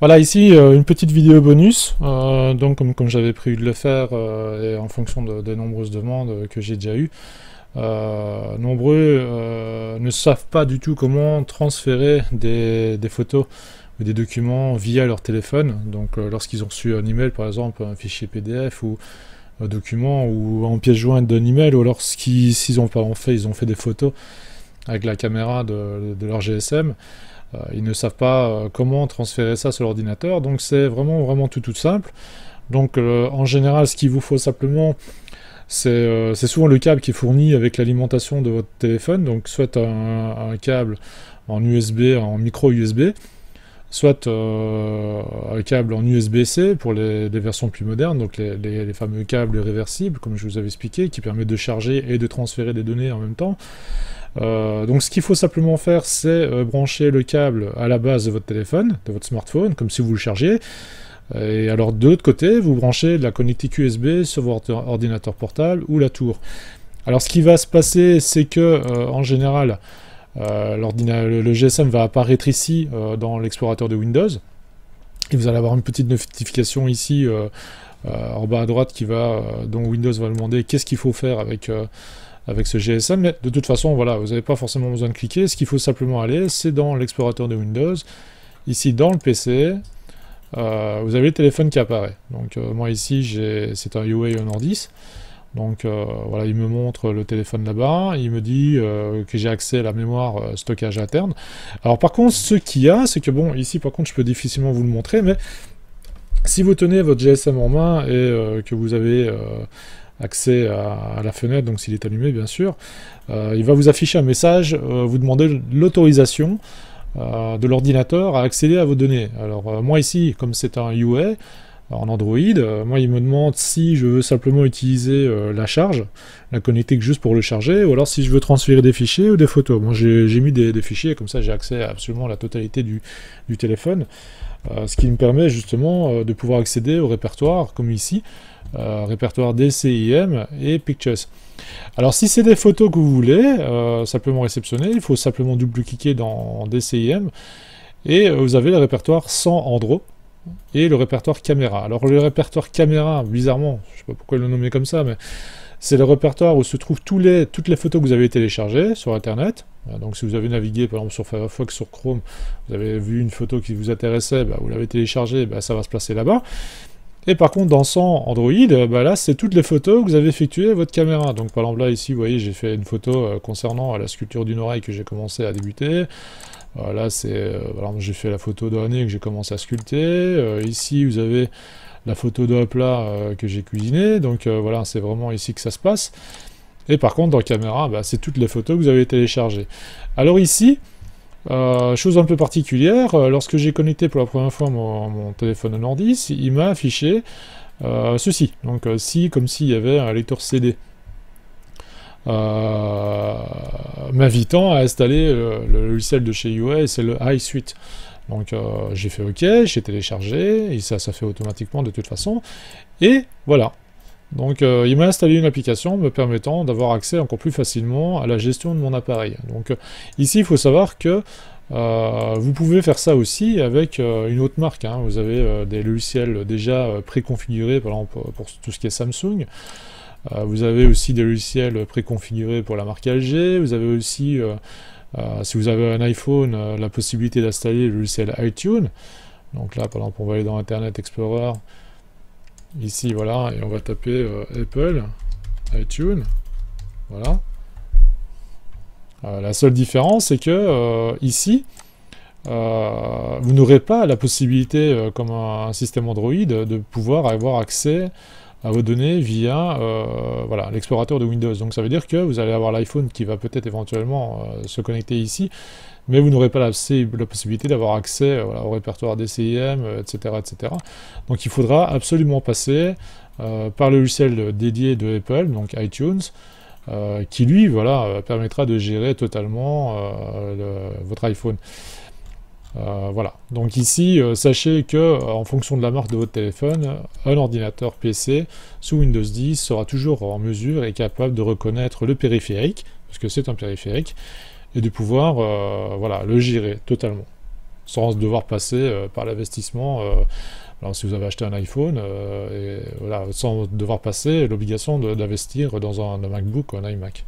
Voilà, ici une petite vidéo bonus, donc comme j'avais prévu de le faire, et en fonction des nombreuses demandes que j'ai déjà eues, nombreux ne savent pas du tout comment transférer des photos ou des documents via leur téléphone. Donc lorsqu'ils ont reçu un email, par exemple un fichier PDF ou un document ou en pièce jointe d'un email, ou alors s'ils ont pas fait, ils ont fait des photos avec la caméra de leur GSM. Ils ne savent pas comment transférer ça sur l'ordinateur, donc c'est vraiment tout simple. Donc en général, ce qu'il vous faut simplement, c'est souvent le câble qui est fourni avec l'alimentation de votre téléphone, donc soit un câble en USB, en micro USB, soit un câble en USB-C pour les versions plus modernes, donc les fameux câbles réversibles, comme je vous avais expliqué, qui permettent de charger et de transférer des données en même temps. Donc ce qu'il faut simplement faire, c'est brancher le câble à la base de votre téléphone, de votre smartphone, comme si vous le chargiez. Et alors de l'autre côté, vous branchez de la connectique USB sur votre ordinateur portable ou la tour. Alors ce qui va se passer, c'est que en général, le GSM va apparaître ici dans l'explorateur de Windows. Et vous allez avoir une petite notification ici en bas à droite dont Windows va demander qu'est-ce qu'il faut faire avec ce GSM, mais de toute façon, voilà, vous n'avez pas forcément besoin de cliquer. Ce qu'il faut simplement aller, c'est dans l'explorateur de Windows. Ici, dans le PC, vous avez le téléphone qui apparaît. Donc, moi, ici, c'est un UA Honor 10. Donc, voilà, il me montre le téléphone là-bas. Il me dit que j'ai accès à la mémoire stockage interne. Alors, par contre, ce qu'il y a, c'est que, bon, ici, par contre, je peux difficilement vous le montrer, mais si vous tenez votre GSM en main et que vous avez accès à la fenêtre, donc s'il est allumé bien sûr, il va vous afficher un message, vous demander l'autorisation de l'ordinateur à accéder à vos données. Alors moi ici, comme c'est un UA en Android, moi il me demande si je veux simplement utiliser la charge, la connectique juste pour le charger, ou alors si je veux transférer des fichiers ou des photos. Moi j'ai mis des fichiers, comme ça j'ai accès à absolument la totalité du téléphone, ce qui me permet justement de pouvoir accéder au répertoire, comme ici, répertoire DCIM et Pictures. Alors si c'est des photos que vous voulez simplement réceptionner, il faut simplement double-cliquer dans DCIM et vous avez le répertoire sans Andro et le répertoire caméra. Alors le répertoire caméra, bizarrement, je ne sais pas pourquoi le nommer comme ça, mais c'est le répertoire où se trouvent toutes les photos que vous avez téléchargées sur Internet. Donc si vous avez navigué par exemple sur Firefox, sur Chrome, vous avez vu une photo qui vous intéressait, vous l'avez téléchargée, ça va se placer là-bas. Et par contre, dans son Android, là, c'est toutes les photos que vous avez effectuées avec votre caméra. Donc, par exemple, là, ici, vous voyez, j'ai fait une photo concernant la sculpture d'une oreille que j'ai commencé à débuter. Là, j'ai fait la photo d'un nez que j'ai commencé à sculpter. Ici, vous avez la photo d'un plat que j'ai cuisiné. Donc, voilà, c'est vraiment ici que ça se passe. Et par contre, dans caméra, c'est toutes les photos que vous avez téléchargées. Alors ici, chose un peu particulière, lorsque j'ai connecté pour la première fois mon téléphone Honor 10, il m'a affiché ceci. Donc comme s'il y avait un lecteur CD. M'invitant à installer le logiciel de chez UA, c'est le iSuite. Donc j'ai fait OK, j'ai téléchargé, et ça fait automatiquement de toute façon. Et voilà. Donc il m'a installé une application me permettant d'avoir accès encore plus facilement à la gestion de mon appareil. Donc ici il faut savoir que vous pouvez faire ça aussi avec une autre marque. Vous avez des logiciels déjà préconfigurés, par exemple pour tout ce qui est Samsung. Vous avez aussi des logiciels préconfigurés pour la marque LG. Vous avez aussi, si vous avez un iPhone, la possibilité d'installer le logiciel iTunes. Donc là par exemple on va aller dans Internet Explorer. Ici, voilà, et on va taper Apple, iTunes, voilà. La seule différence, c'est que ici, vous n'aurez pas la possibilité, comme un système Android, de pouvoir avoir accès à vos données via voilà, l'explorateur de Windows. Donc ça veut dire que vous allez avoir l'iPhone qui va peut-être éventuellement se connecter ici, mais vous n'aurez pas la possibilité d'avoir accès voilà, au répertoire DCIM, etc., etc. Donc il faudra absolument passer par le logiciel dédié de Apple, donc iTunes, qui lui voilà, permettra de gérer totalement votre iPhone. Voilà. Donc ici, sachez que en fonction de la marque de votre téléphone, un ordinateur PC sous Windows 10 sera toujours en mesure et capable de reconnaître le périphérique, parce que c'est un périphérique, et de pouvoir voilà, le gérer totalement. sans devoir passer par l'investissement. Alors si vous avez acheté un iPhone, et voilà, sans devoir passer l'obligation d'investir dans un MacBook ou un iMac.